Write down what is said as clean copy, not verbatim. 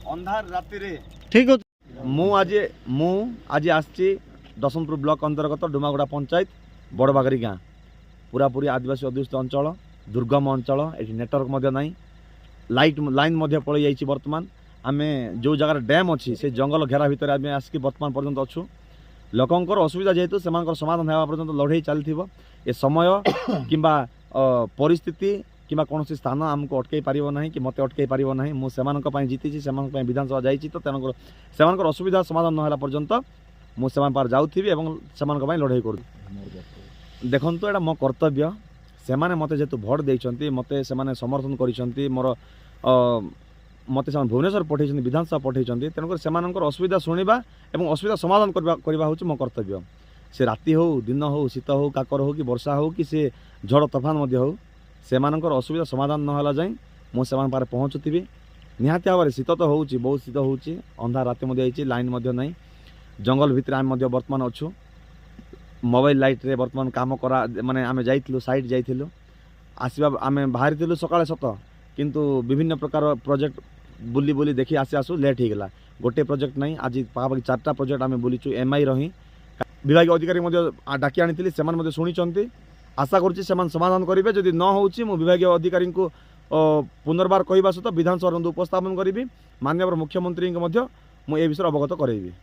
अंधार राति रे ठीक अच्छे मु आज आसची दशमपुर ब्लॉक अंतर्गत डुमागुड़ा पंचायत बड़बागरी गाँ पूरा पूरी आदिवासी अध्युषित अंचल दुर्गम अंचल ये नेटवर्क ना लाइट लाइन पलि जाइए बर्तमान आम जो जगार डैम अच्छी से जंगल घेरा भितर आम आसिक बर्तमान पर्यंत अच्छु लोकंर असुविधा जेहेतु से समाधान होगा पर्यंत लड़े चली ए समय किंबा परिस्थिति किंबा कौन स्थान आमको अटकई पार ना कि मत अटकई पार ना मुझे जीति विधानसभा जाइए तो तेनालीर असुविधा समाधान ना पर्यंत मुझे जाऊँगी लड़ाई कर देखु एटा मो कर्तव्य से मत जेहेतु भोट देते मत से समर्थन कर मोर मत भुवनेश्वर पठे विधानसभा पठे तेणुकर से असुविधा शुणा और असुविधा समाधान करवा हूँ मो कर्तव्य से राति हो दिन हो शीत हो काकर हो कि वर्षा हो कि से झड़ तोफान हो से असुविधा समाधान ना जाए मुझे पहुँचुवि निहाती भाव में शीत तो हो बहुत शीत हो अंधार राति लाइन ना जंगल भितर आम बर्तमान अच्छु मोबाइल लाइट रे बर्तमान काम करा माने आम जाइलु साइड जाइलु आसवा आम बाहरी सकाଳେ सत किंतु विभिन्न प्रकार प्रोजेक्ट बुली बुली देखी आसी आसु लेट हो गला गोटे प्रोजेक्ट नहीं आज पाखापाखि 4टा प्रोजेक्ट आम बुलीचु एमआई रही विभाग अधिकारी डाकी आनी से शुणी आशा करुँच समाधान करेंगे जदि न हो विभाग अधिकारी को पुनर्बार कहवा सहित विधानसभा उपस्थापन करी माननीय मुख्यमंत्री मुझे विषय अवगत कराइबी।